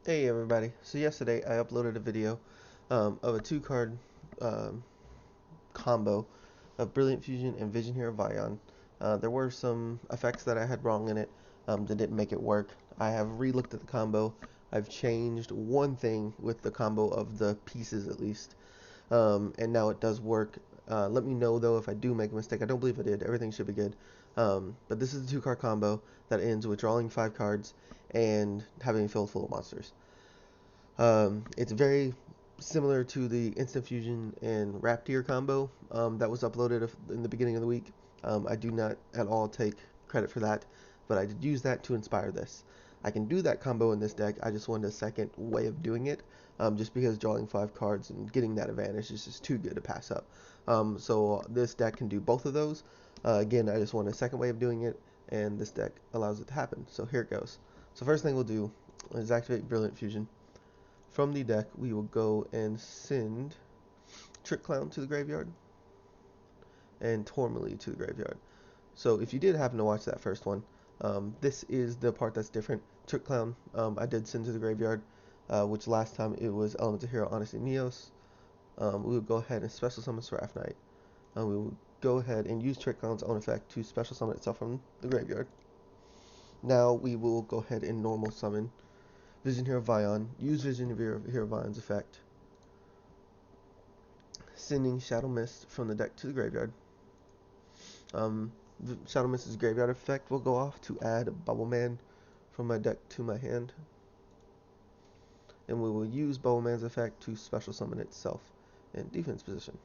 Hey everybody, so yesterday I uploaded a video of a two-card um, combo of Brilliant Fusion and Vision Hero Vyon. There were some effects that I had wrong in it that didn't make it work. I have re-looked at the combo. I've changed one thing with the combo of the pieces at least, and now it does work. Let me know though if I do make a mistake. I don't believe I did. Everything should be good. But this is a two-card combo that ends with drawing 5 cards and having a field full of monsters. It's very similar to the Instant Fusion and Raptor combo that was uploaded in the beginning of the week. I do not at all take credit for that, but I did use that to inspire this. I can do that combo in this deck. I just wanted a second way of doing it, just because drawing 5 cards and getting that advantage is just too good to pass up. So this deck can do both of those. Again, I just want a second way of doing it, and this deck allows it to happen. So here it goes. So first thing we'll do is activate Brilliant Fusion. From the deck, we will go and send Trick Clown to the graveyard and Tourmaline to the graveyard. So if you did happen to watch that first one, this is the part that's different. Trick Clown, I did send to the graveyard, which last time it was Elemental Hero Honesty Neos. We will go ahead and special summon Seraph Knight. We will go ahead and use Trick Clown's own effect to special summon itself from the graveyard. Now we will go ahead and normal summon Vision Hero Vyon, use Vision Hero Vyon's effect, sending Shadow Mist from the deck to the graveyard. Shadow Mist's graveyard effect will go off to add Bubble Man from my deck to my hand, and we will use Bubble Man's effect to special summon itself in defense position.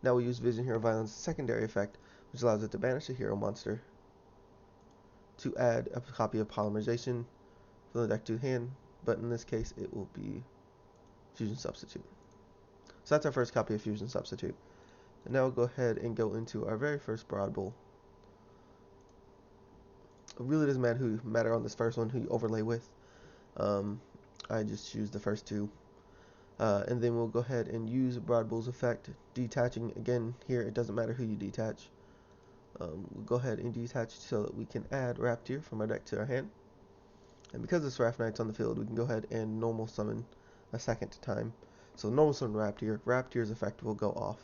Now we use Vision Hero Vyon's secondary effect, which allows it to banish a hero monster, to add a copy of Polymerization from the deck to hand, but in this case it will be Fusion Substitute. So that's our first copy of Fusion Substitute. And now we'll go ahead and go into our very first Broad Bowl. It really doesn't matter on this first one who you overlay with. I just choose the first two. And then we'll go ahead and use Broad Bowl's effect, detaching. Again, here it doesn't matter who you detach. We'll go ahead and detach so that we can add Raptor from our deck to our hand. And because the Seraph Knight's on the field, we can go ahead and normal summon a second time. So normal summon Raptor. Raptor's effect will go off.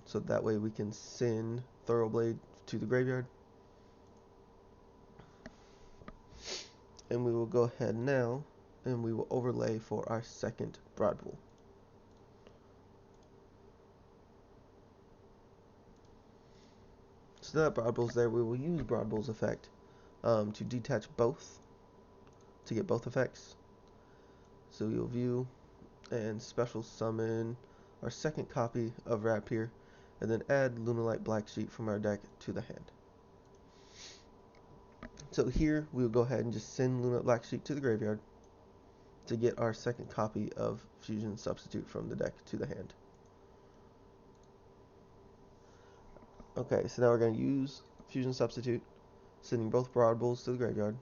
So that way we can send Thoroughblade to the graveyard. And we will go ahead now and we will overlay for our second Broad Bowl. So that Broad Bowl's there, we will use Broad Bowl's effect to detach both, to get both effects. So we will view and special summon our second copy of Raptor, and then add Lunalight Black Sheep from our deck to the hand. So here we will go ahead and just send Lunalight Black Sheep to the graveyard to get our second copy of Fusion Substitute from the deck to the hand. Okay, so now we're going to use Fusion Substitute, sending both Broad Bowls to the graveyard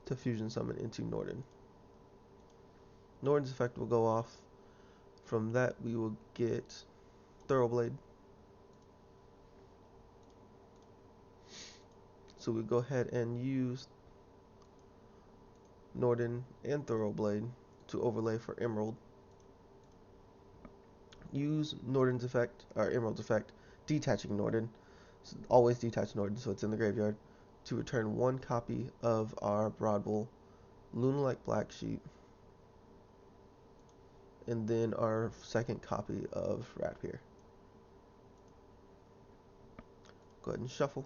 to Fusion Summon into Norden. Norden's effect will go off. From that we will get Thoroughblade. So we go ahead and use Norden and Thoroughblade to overlay for Emerald. Use Norden's effect, or Emerald's effect, detaching Norden. So always detach Norden so it's in the graveyard, to return one copy of our Broad Bowl, Lunalight Black Sheep, and then our second copy of Raptor. Go ahead and shuffle.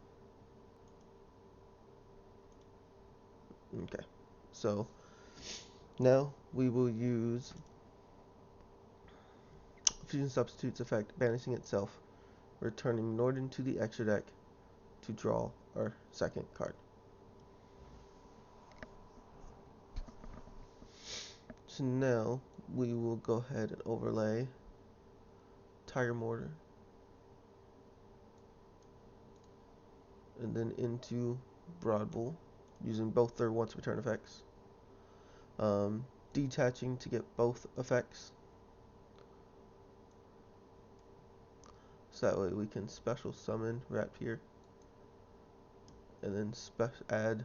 Okay, so now we will use Fusion Substitute's effect, banishing itself, returning Norden to the extra deck to draw our second card. So now we will go ahead and overlay Tiger Mortar, and then into Broad Bowl, using both their once return effects. Detaching to get both effects, so that way we can special summon Raptor and then add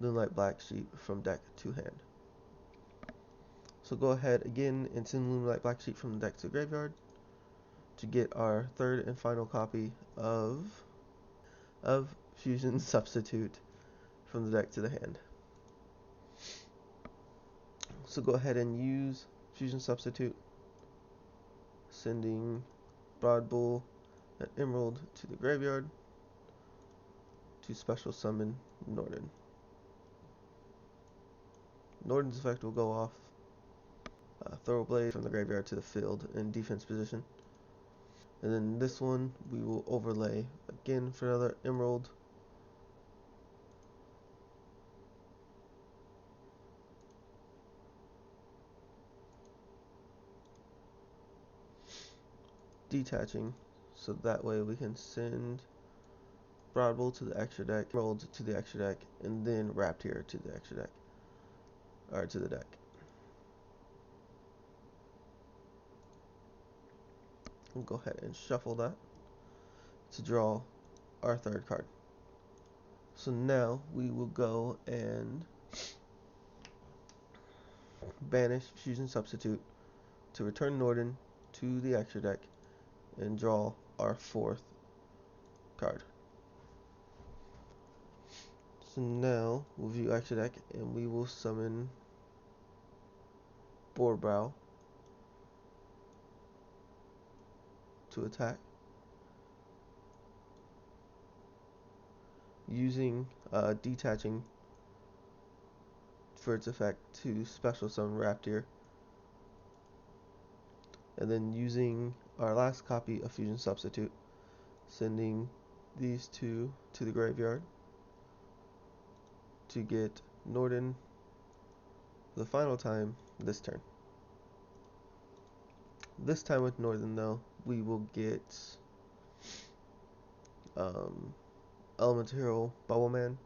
Moonlight Black Sheep from deck to hand. So go ahead again and send Moonlight Black Sheep from the deck to the graveyard to get our third and final copy of Fusion Substitute from the deck to the hand. So go ahead and use Fusion Substitute, sending Broad Bull and Emerald to the graveyard to special summon Norden. Norden's effect will go off. Throw a blade from the graveyard to the field in defense position. And then this one we will overlay again for another Emerald. Detaching, so that way we can send Broadbull to the extra deck, Emerald to the extra deck, and then Raptor to the extra deck, or to the deck. We'll go ahead and shuffle that to draw our third card. So now we will go and banish Fusion Substitute to return Norden to the extra deck and draw our fourth card. So now we'll view extra deck and we will summon Boarbrow to attack using detaching for its effect to special summon Raptor, and then using our last copy of Fusion Substitute, sending these two to the graveyard to get Norden for the final time this turn. This time with Norden though, we will get Elemental Hero Bubbleman.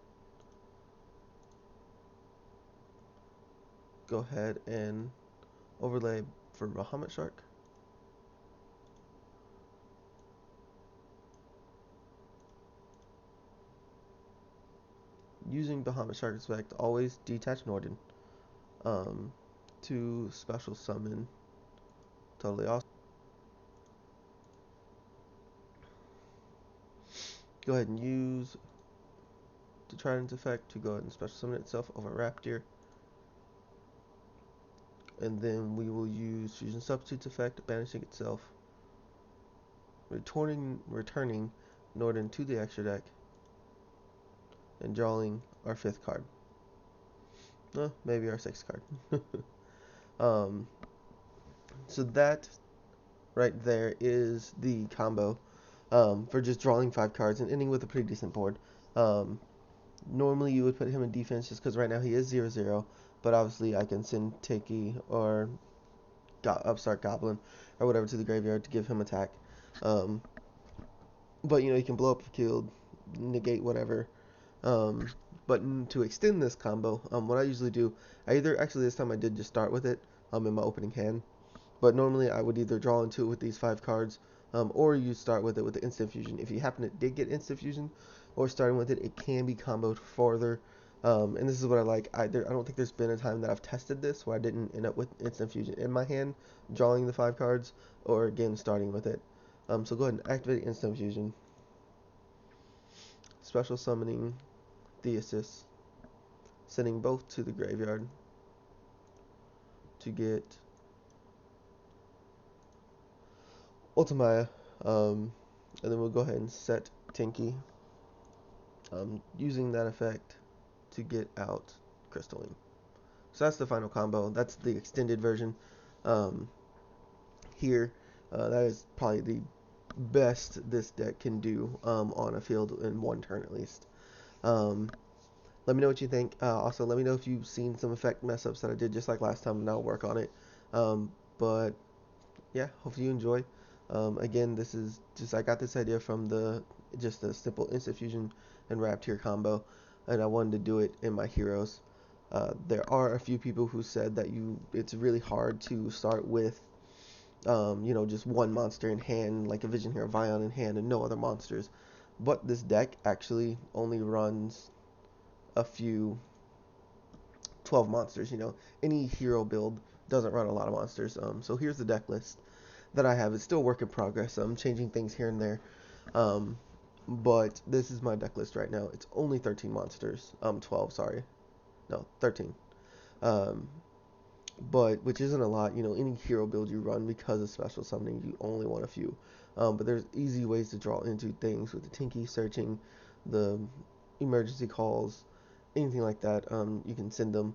Go ahead and overlay for Bahamut Shark. Using Bahamut Shark's effect, always detach Norden to special summon. Totally awesome. Go ahead and use the Trident effect to go ahead and special summon itself over Raptor. And then we will use Fusion Substitute's effect, banishing itself, returning Norden to the extra deck, and drawing our fifth card. Maybe our sixth card. So that right there is the combo for just drawing 5 cards and ending with a pretty decent board. Normally you would put him in defense just because right now he is 0-0, but obviously I can send Tiki or Upstart Goblin or whatever to the graveyard to give him attack. But you know, he can blow up if killed, negate whatever. But to extend this combo, what I usually do, actually this time I did just start with it in my opening hand. But normally I would either draw into it with these 5 cards, or you start with it with the instant fusion. If you happen to did get instant fusion, or starting with it, it can be comboed farther. And this is what I like. I don't think there's been a time that I've tested this where I didn't end up with instant fusion in my hand, drawing the 5 cards, or again starting with it. So go ahead and activate instant fusion. Special summoning Theosis, sending both to the graveyard to get Ultimaya, and then we'll go ahead and set Tinky, using that effect to get out Crystalline. So that's the final combo. That's the extended version. Here, that is probably the best this deck can do on a field in one turn at least. Let me know what you think. Also, let me know if you've seen some effect mess ups that I did just like last time, and I'll work on it. But yeah, hopefully you enjoy. Again, this is just, I got this idea from just a simple instant fusion and Raptor combo, and I wanted to do it in my heroes. There are a few people who said that it's really hard to start with just one monster in hand, like a Vision Hero Vyon in hand, and no other monsters. But this deck actually only runs a few 12 monsters. Any hero build doesn't run a lot of monsters. So here's the deck list that I have. It's still work in progress. I'm changing things here and there. Um, but this is my deck list right now. It's only 13 monsters. 12, sorry. No, 13. Um, but which isn't a lot. Any hero build you run, because of special summoning, you only want a few. But there's easy ways to draw into things with the Tinky searching, the emergency calls, anything like that. You can send them